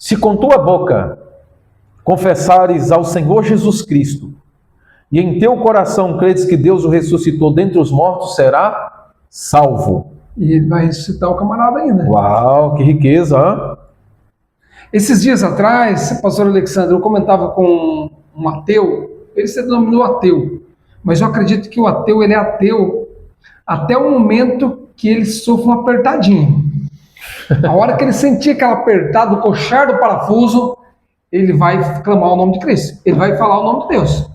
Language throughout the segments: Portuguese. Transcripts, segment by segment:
Se com tua boca confessares ao Senhor Jesus Cristo, e em teu coração credes que Deus o ressuscitou dentre os mortos, será salvo. E ele vai ressuscitar o camarada ainda. Uau, que riqueza, hein? Esses dias atrás, pastor Alexandre, eu comentava com um ateu, ele se denominou ateu, mas eu acredito que o ateu, ele é ateu até o momento que ele sofre um apertadinho. A hora que ele sentir aquela apertada, o coxar do parafuso, ele vai clamar o nome de Cristo, ele vai falar o nome de Deus.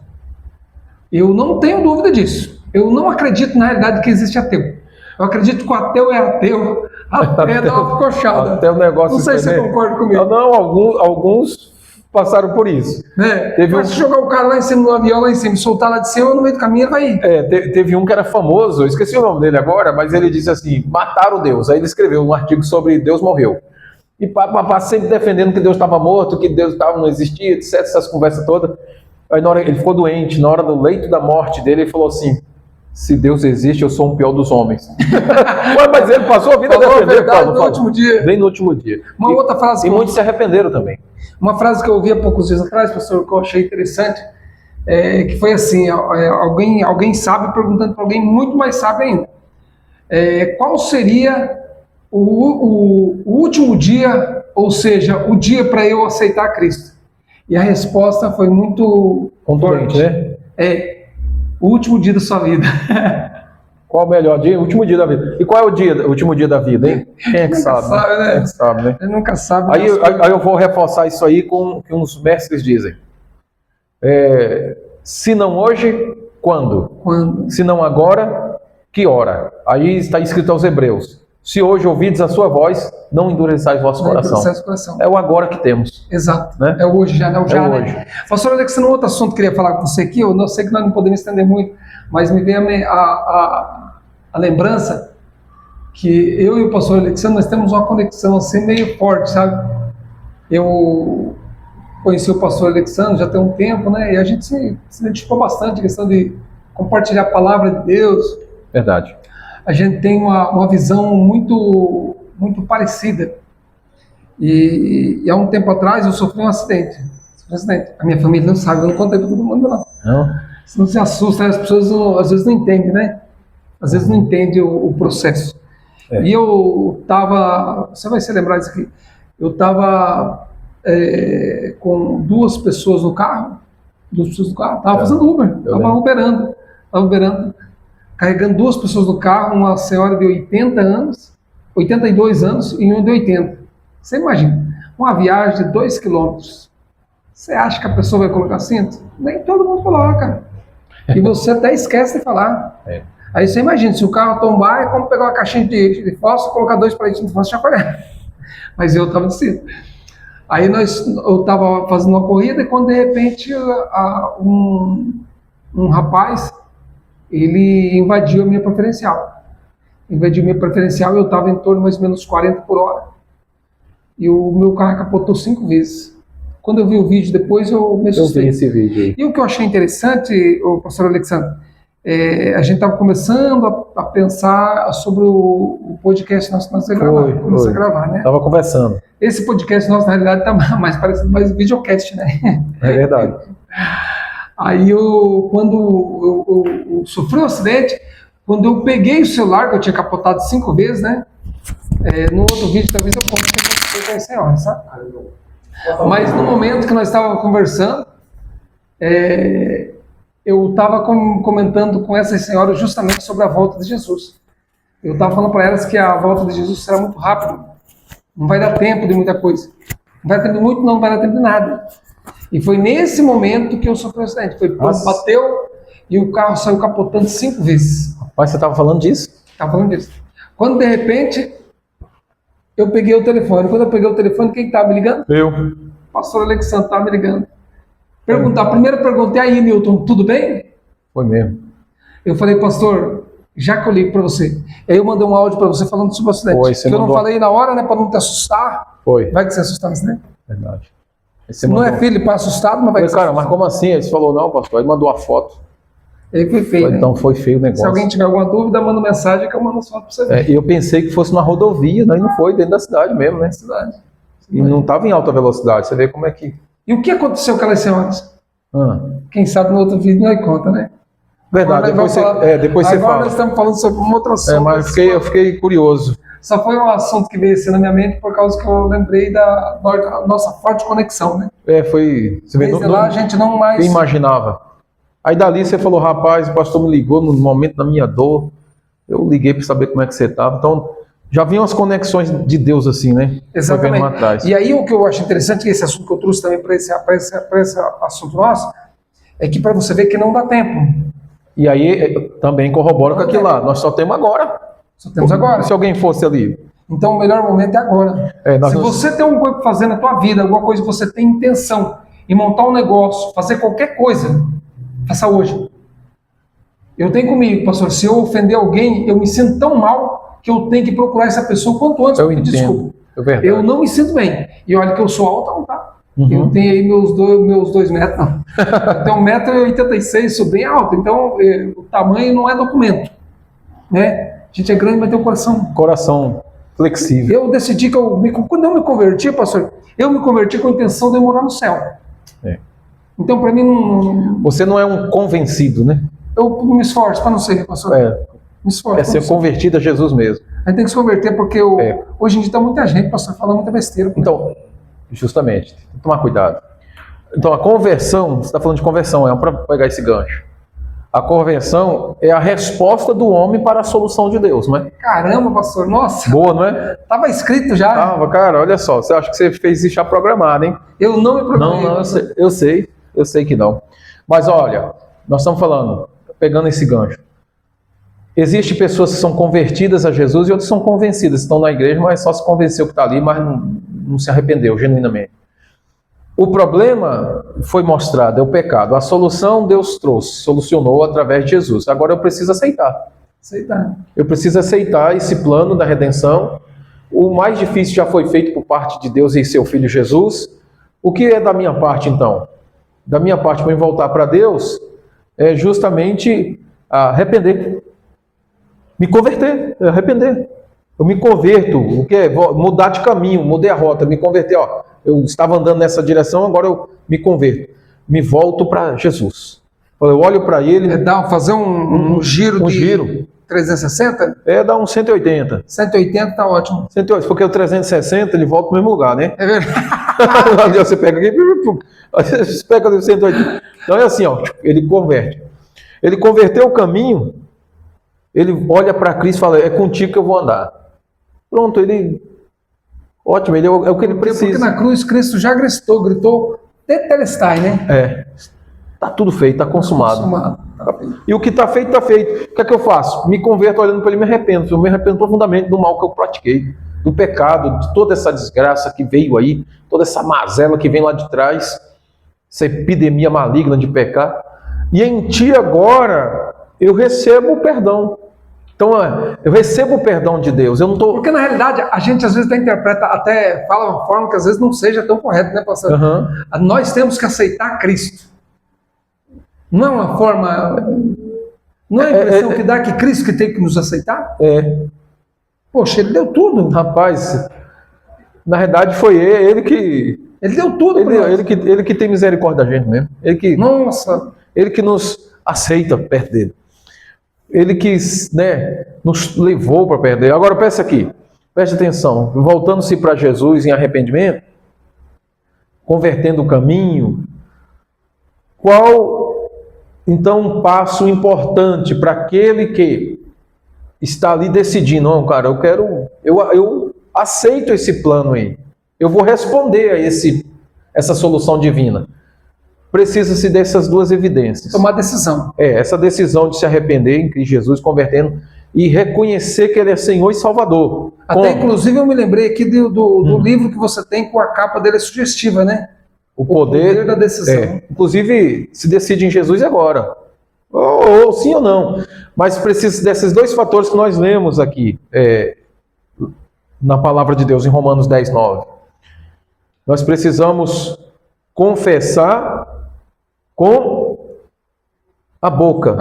Eu não tenho dúvida disso. Eu não acredito na realidade que existe ateu. Eu acredito que o ateu é ateu até dar uma coxada. Até o negócio. Não sei se você concorda comigo. Não, alguns passaram por isso. Mas se jogar o cara lá em cima do avião, lá em cima, soltar lá de cima, no meio do caminho ele vai ir. Teve um que era famoso, eu esqueci o nome dele agora, mas ele disse assim, mataram Deus. Aí ele escreveu um artigo sobre Deus morreu. E papá sempre defendendo que Deus estava morto, que Deus não existia, etc, essas conversas todas. Aí na hora ele ficou doente, na hora do leito da morte dele, ele falou assim, se Deus existe, eu sou o pior dos homens. Mas ele passou a vida defendendo. No último dia. Bem no último dia. Outra frase. E muitos se arrependeram também. Uma frase que eu ouvi há poucos dias atrás, pastor, que eu achei interessante, que foi assim, alguém sábio perguntando para alguém muito mais sábio ainda. Qual seria o último dia, ou seja, o dia para eu aceitar Cristo? E a resposta foi muito forte, né? O último dia da sua vida. Qual o melhor dia? O último dia da vida. E qual é o último dia da vida, hein? Quem é que sabe? Né? Quem é que sabe, né? Ele nunca sabe. Aí eu vou reforçar isso aí com o que uns mestres dizem. Se não hoje, quando? Se não agora, que hora? Aí está escrito aos Hebreus. Se hoje ouvides a sua voz, não endureçais vosso coração. É o agora que temos. Exato. Né? É o hoje já, não já, hoje. Né? Pastor Alexandre, um outro assunto que eu queria falar com você aqui, eu não sei que nós não podemos estender muito, mas me vem a lembrança que eu e o pastor Alexandre, nós temos uma conexão assim meio forte, sabe? Eu conheci o pastor Alexandre já tem um tempo, né? E a gente se identificou bastante, a questão de compartilhar a palavra de Deus. Verdade. A gente tem uma visão muito, muito parecida. E há um tempo atrás eu sofri um acidente. A minha família não sabe, eu não contei para todo mundo, não. Você não se assusta, as pessoas às vezes não entendem, né? Às vezes não entendem o processo. E eu estava, você vai se lembrar disso aqui, eu estava com duas pessoas no carro, estava fazendo Uber, estava uberando, carregando duas pessoas no carro, uma senhora de 80 anos, 82 anos e uma de 80. Você imagina, uma viagem de 2 quilômetros. Você acha que a pessoa vai colocar cinto? Nem todo mundo coloca. E você até esquece de falar. Aí você imagina, se o carro tombar, é como pegar uma caixinha de fósforo, colocar 2 palitinhos de fósforo e chacoalhar. Mas eu estava de cinto. Aí eu estava fazendo uma corrida e quando de repente um rapaz, ele invadiu a minha preferencial. Eu estava em torno de mais ou menos 40 por hora. E o meu carro capotou 5 vezes. Quando eu vi o vídeo depois, eu me assustei. Eu vi esse vídeo aí. E o que eu achei interessante, o pastor Alexandre, a gente estava começando a pensar sobre o podcast nosso que nós vamos gravar, né? Estava conversando. Esse podcast nosso, na realidade, está mais parecido mais videocast, né? É verdade. Aí, quando eu sofri um acidente, quando eu peguei o celular, que eu tinha capotado 5 vezes, né? No outro vídeo, talvez eu conte o que aconteceu com a senhora, sabe? Mas no momento que nós estávamos conversando, eu estava comentando com essas senhoras justamente sobre a volta de Jesus. Eu estava falando para elas que a volta de Jesus será muito rápido. Não vai dar tempo de muita coisa. Não vai dar tempo de muito, não vai dar tempo de nada. E foi nesse momento que eu sofri um acidente. Bateu e o carro saiu capotando 5 vezes. Mas você estava falando disso? Estava falando disso. Quando de repente eu peguei o telefone. Quando eu peguei o telefone, quem estava me ligando? Eu. O pastor Alexandre estava me ligando. Primeiro perguntei, aí Newton, tudo bem? Foi mesmo. Eu falei, pastor, já que eu ligo para você. Aí eu mandei um áudio para você falando sobre o acidente. Foi, eu não falei na hora, né, para não te assustar. Foi. Vai que você assustar no acidente. Verdade. Não é filho para assustado, mas vai que você cara, mas como assim? Ele falou, não, pastor, ele mandou a foto. Ele foi feio, então foi feio o negócio. Se alguém tiver alguma dúvida, manda mensagem que eu mando a foto para você ver. E eu pensei que fosse numa rodovia, né? E não foi, dentro da cidade mesmo, né? Cidade. E não estava em alta velocidade. Você vê como é que... E o que aconteceu com aquelas senhoras? Ah, Quem sabe no outro vídeo nós conta, né? verdade, depois você agora fala. nós estamos falando sobre um outro assunto. Mas eu fiquei curioso. Só foi um assunto que veio assim na minha mente por causa que eu lembrei da nossa forte conexão, né? Foi... Você vê, Desde lá a gente não mais... Quem imaginava? Aí dali você falou, rapaz, o pastor me ligou no momento da minha dor. Eu liguei para saber como é que você estava. Então, já vinham as conexões de Deus assim, né? Exatamente. Foi vendo lá atrás. E aí o que eu acho interessante, que esse assunto que eu trouxe também para esse assunto nosso, é que para você ver que não dá tempo. E aí também corrobora com aquilo lá. Nós só temos agora. Só temos agora. Se alguém fosse ali. Então o melhor momento é agora. Se você tem alguma coisa para fazer na tua vida, alguma coisa que você tem intenção em montar um negócio, fazer qualquer coisa, faça hoje. Eu tenho comigo, pastor, se eu ofender alguém, eu me sinto tão mal que eu tenho que procurar essa pessoa quanto antes. Eu entendo. Desculpa. Eu não me sinto bem. E olha que eu sou alto, não tá? Eu não tenho aí meus 2 metros, não. Eu tenho 1,86 m, sou bem alto. Então, o tamanho não é documento. Né? A gente é grande, mas tem um coração. Coração flexível. Eu decidi que quando eu me converti, pastor, eu me converti com a intenção de eu morar no céu. Então, para mim, não... Você não é um convencido, né? Eu me esforço para não ser, pastor. Me esforço. É ser convertido a Jesus mesmo. A gente tem que se converter porque hoje em dia está muita gente, pastor, falando muita besteira. Então, justamente, tem que tomar cuidado. Então, a conversão, você está falando de conversão, para pegar esse gancho. A conversão é a resposta do homem para a solução de Deus, não é? Caramba, pastor, nossa. Boa, não é? Tava escrito já. Tava, cara, olha só, você acha que você fez isso já programado, hein? Eu não me programei. Não, eu sei que não. Mas olha, nós estamos falando, pegando esse gancho. Existem pessoas que são convertidas a Jesus e outras são convencidas, estão na igreja, mas só se convenceu que está ali, mas não se arrependeu genuinamente. O problema foi mostrado, é o pecado. A solução Deus trouxe, solucionou através de Jesus. Agora eu preciso aceitar. Eu preciso aceitar esse plano da redenção. O mais difícil já foi feito por parte de Deus e seu Filho Jesus. O que é da minha parte, então? Da minha parte, para eu voltar para Deus, é justamente arrepender. Me converter, arrepender. Eu me converto, o que é? Mudar de caminho, mudei a rota, me converter, eu estava andando nessa direção, agora eu me converto, me volto para Jesus. Eu olho para ele... fazer um giro de giro. 360? Dá uns 180. 180 tá ótimo. 180, porque o 360 ele volta para o mesmo lugar, né? É verdade. Você pega aqui, você pega o 180. Então é assim, ele converte. Ele converteu o caminho, ele olha para Cristo e fala, é contigo que eu vou andar. Pronto, ótimo, ele é o que ele precisa. Porque na cruz Cristo já gritou, tetelestai, né? Está tudo feito, está consumado. E o que está feito, está feito. O que é que eu faço? Me converto olhando para ele e me arrependo. Eu me arrependo profundamente do mal que eu pratiquei, do pecado, de toda essa desgraça que veio aí, toda essa mazela que vem lá de trás, essa epidemia maligna de pecar. E em ti agora eu recebo o perdão. Então, eu recebo o perdão de Deus. Eu não tô... Porque na realidade a gente às vezes interpreta, até fala uma forma que às vezes não seja tão correta, né, pastor? Nós temos que aceitar Cristo. Não é uma forma... Não é a impressão que dá que Cristo que tem que nos aceitar? Poxa, ele deu tudo. Rapaz, na verdade foi ele que... Ele deu tudo. Ele que tem misericórdia da gente mesmo. Nossa! Ele que nos aceita perto dele. Ele que nos levou para perder. Agora peça aqui, preste atenção. Voltando-se para Jesus em arrependimento, convertendo o caminho, qual então um passo importante para aquele que está ali decidindo, não, cara, eu aceito esse plano aí, eu vou responder a essa solução divina. Precisa-se dessas duas evidências. Tomar decisão. Essa decisão de se arrepender em Cristo Jesus, convertendo e reconhecer que Ele é Senhor e Salvador. Até inclusive eu me lembrei aqui do livro que você tem, com a capa dele sugestiva, né? O poder da decisão. Inclusive, se decide em Jesus agora. Ou sim ou não. Mas precisa desses dois fatores que nós lemos aqui na palavra de Deus, em Romanos 10, 9. Nós precisamos confessar com a boca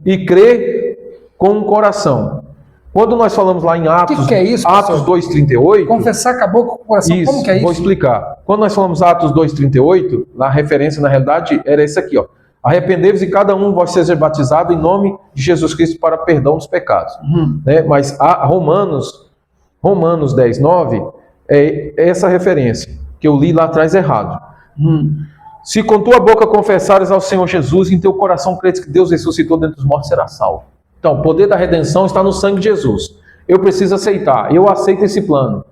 e crer com o coração Quando nós falamos lá em Atos, que é isso, Atos pastor? 2,38... Confessar acabou com o coração. Isso, Como que é isso? vou explicar. Quando nós falamos Atos 2,38, a referência na realidade era esse aqui, ó. Arrependei-vos e cada um de vós seja batizado em nome de Jesus Cristo para perdão dos pecados. Né? Mas a Romanos 10,9 é essa referência, que eu li lá atrás errado. Se com tua boca confessares ao Senhor Jesus e em teu coração creres que Deus ressuscitou dentre os mortos, será salvo. Então, o poder da redenção está no sangue de Jesus. Eu preciso aceitar, eu aceito esse plano.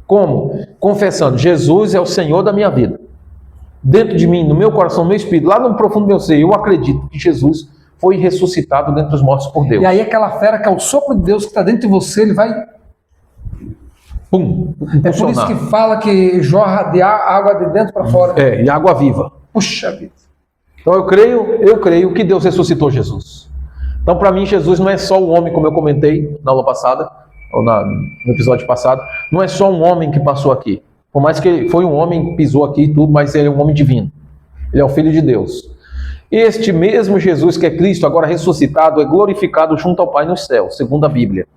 Como? Confessando, Jesus é o Senhor da minha vida. Dentro de mim, no meu coração, no meu espírito, lá no profundo do meu ser, eu acredito que Jesus foi ressuscitado dentre os mortos por Deus. E aí aquela fera que é o sopro de Deus que está dentro de você, ele vai... Pum, É por isso que fala que jorra de água de dentro para fora. E água viva. Puxa vida. Então eu creio que Deus ressuscitou Jesus. Então para mim Jesus não é só um homem, como eu comentei na aula passada, ou no episódio passado, não é só um homem que passou aqui. Por mais que ele foi um homem que pisou aqui e tudo, mas ele é um homem divino. Ele é o Filho de Deus. Este mesmo Jesus que é Cristo, agora ressuscitado, é glorificado junto ao Pai no céu, segundo a Bíblia.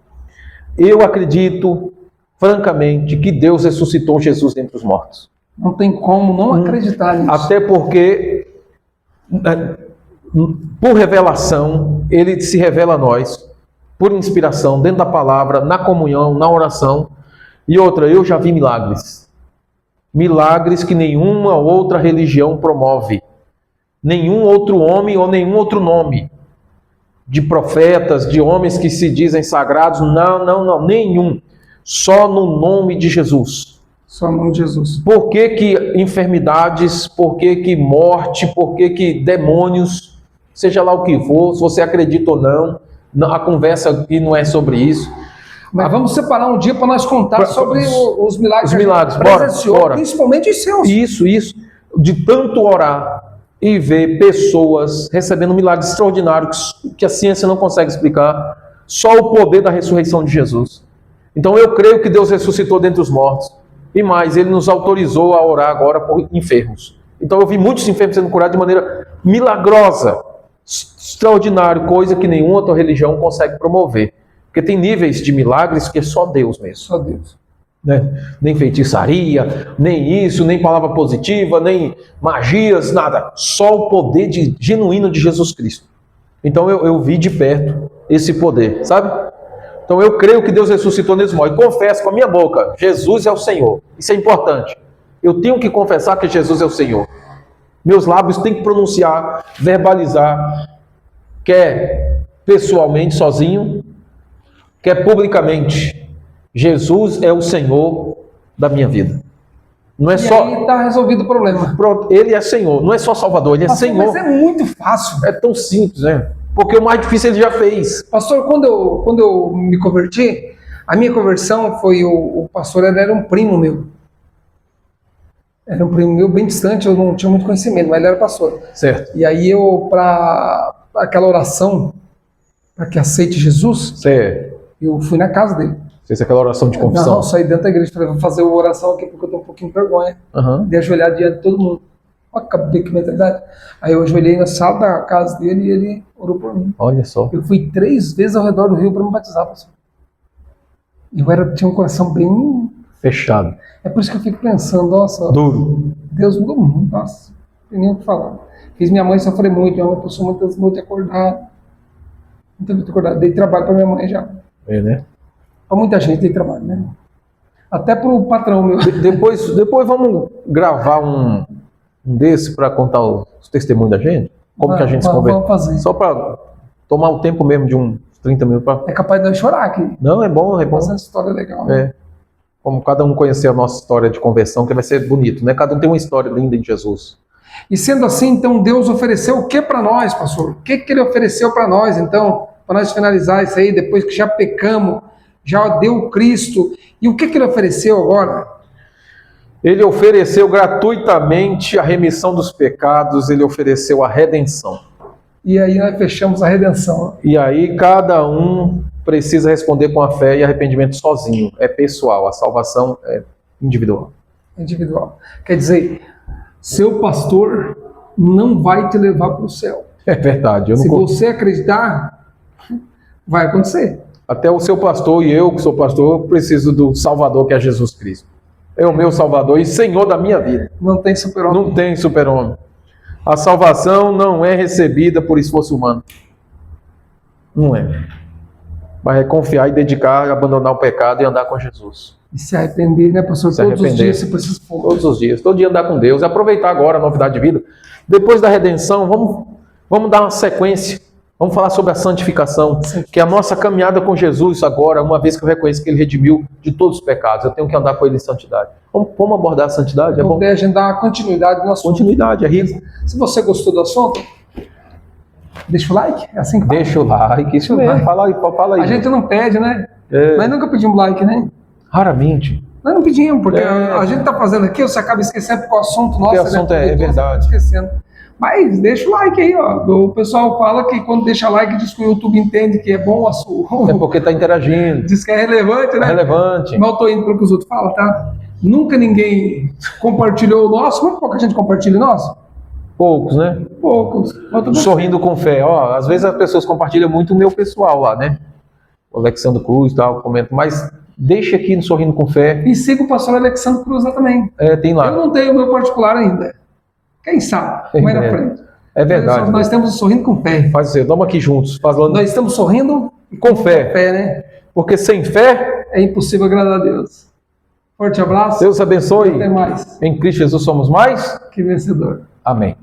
Eu acredito, francamente, que Deus ressuscitou Jesus dentre os mortos. Não tem como não acreditar nisso. Até porque, por revelação, ele se revela a nós, por inspiração, dentro da palavra, na comunhão, na oração. E outra, eu já vi milagres. Milagres que nenhuma outra religião promove. Nenhum outro homem ou nenhum outro nome. De profetas, de homens que se dizem sagrados. Não, nenhum. Só no nome de Jesus. Só no nome de Jesus. Por que que enfermidades, por que que morte, por que que demônios, seja lá o que for, se você acredita ou não, a conversa aqui não é sobre isso. Mas vamos separar um dia para nós contar sobre os milagres. Os milagres, bora. Principalmente os seus. Isso. De tanto orar e ver pessoas recebendo milagres extraordinários que a ciência não consegue explicar, só o poder da ressurreição de Jesus. Então eu creio que Deus ressuscitou dentre os mortos. E mais, Ele nos autorizou a orar agora por enfermos. Então eu vi muitos enfermos sendo curados de maneira milagrosa, extraordinária, coisa que nenhuma outra religião consegue promover. Porque tem níveis de milagres que é só Deus mesmo. Só Deus. Né? Nem feitiçaria, nem isso, nem palavra positiva, nem magias, nada. Só o poder genuíno de Jesus Cristo. Então eu vi de perto esse poder, sabe? Então eu creio que Deus ressuscitou nesse morto. E confesso com a minha boca, Jesus é o Senhor. Isso é importante. Eu tenho que confessar que Jesus é o Senhor. Meus lábios têm que pronunciar, verbalizar, quer pessoalmente, sozinho, quer publicamente. Jesus é o Senhor da minha vida. Não é e só... aí está resolvido o problema. Pronto, Ele é Senhor. Não é só Salvador, Ele é Pastor, Senhor. Mas é muito fácil. É tão simples, né? Porque o mais difícil Ele já fez. Pastor, quando eu me converti, a minha conversão foi o pastor, ele era um primo meu. Era um primo meu bem distante, eu não tinha muito conhecimento, mas ele era pastor. Certo. E aí para aquela oração, para que aceite Jesus, Certo. eu fui na casa dele. Fez aquela oração de confissão. Não, saí dentro da igreja, falei, vou fazer uma oração aqui porque eu tô um pouquinho com vergonha. De ajoelhar diante de todo mundo. Olha que mentalidade. Aí eu ajoelhei na sala da casa dele e ele orou por mim. Olha só. Eu fui 3 vezes ao redor do rio para me batizar, pastor. Tinha um coração bem... fechado. É por isso que eu fico pensando, nossa... Duro. Deus mudou muito, nossa. Não tem nem o que falar. Fiz minha mãe sofrer muito, minha mãe passou muitas noites acordada. Muita noite acordada. Dei trabalho para minha mãe já. É, né? Para muita gente dei trabalho, né? Até para o patrão meu. Depois vamos gravar um desse para contar os testemunhos da gente? Como que a gente se converte? Vamos fazer. Só para tomar o tempo mesmo de uns 30 minutos. É capaz de eu chorar aqui. Não, é bom. Essa história é legal. Né? É. Como cada um conhecer a nossa história de conversão, que vai ser bonito, né? Cada um tem uma história linda em Jesus. E sendo assim, então, Deus ofereceu o que para nós, pastor? O que Ele ofereceu para nós, então, para nós finalizar isso aí, depois que já pecamos, já deu Cristo. E o que Ele ofereceu agora? Ele ofereceu gratuitamente a remissão dos pecados, Ele ofereceu a redenção. E aí nós fechamos a redenção. E aí cada um precisa responder com a fé e arrependimento sozinho. É pessoal, a salvação é individual. Individual. Quer dizer, seu pastor não vai te levar para o céu. É verdade. Se você acreditar, vai acontecer. Até o seu pastor e eu, que sou pastor, preciso do Salvador, que é Jesus Cristo. É o meu Salvador e Senhor da minha vida. Não tem super-homem. Não tem super-homem. A salvação não é recebida por esforço humano. Não é. Mas é confiar e dedicar, abandonar o pecado e andar com Jesus. E se arrepender, né, pastor? Todos os dias você precisa... Todos os dias. Todo dia andar com Deus. E aproveitar agora a novidade de vida. Depois da redenção, vamos dar uma sequência. Vamos falar sobre a santificação. Que é a nossa caminhada com Jesus agora, uma vez que eu reconheço que Ele redimiu de todos os pecados. Eu tenho que andar com Ele em santidade. Vamos abordar a santidade? É bom. Vamos agendar a continuidade do assunto. Continuidade, é rico. Se você gostou do assunto, deixa o like. É assim que fala. Deixa o like. Isso mesmo. Fala aí. A gente não pede, né? Nós nunca pedimos like, né? Raramente. Nós não pedimos, porque a gente está fazendo aqui, você acaba esquecendo porque o assunto nosso... Porque o assunto é verdade. Esquecendo. Mas deixa o like aí, ó. O pessoal fala que quando deixa like diz que o YouTube entende que é bom o assunto. É porque está interagindo. Diz que é relevante, né? É relevante. Mas eu tô indo para o que os outros falam, tá? Nunca ninguém compartilhou o nosso. Quanto pouca gente compartilha o nosso? Poucos, né? Poucos. Sorrindo com fé. Ó, às vezes as pessoas compartilham muito o meu pessoal lá, né? O Alexandre Cruz e tal, comento. Mas deixa aqui no Sorrindo com Fé. E siga o pastor Alexandre Cruz lá também. Tem lá. Eu não tenho o meu particular ainda. Quem sabe? Mais na frente. É verdade. Nós temos o Sorrindo com Fé. Faz isso, vamos aqui juntos. Falando Nós estamos sorrindo com fé. Né? Porque sem fé é impossível agradar a Deus. Forte abraço. Deus abençoe. Até mais. Em Cristo Jesus somos mais que vencedor. Amém.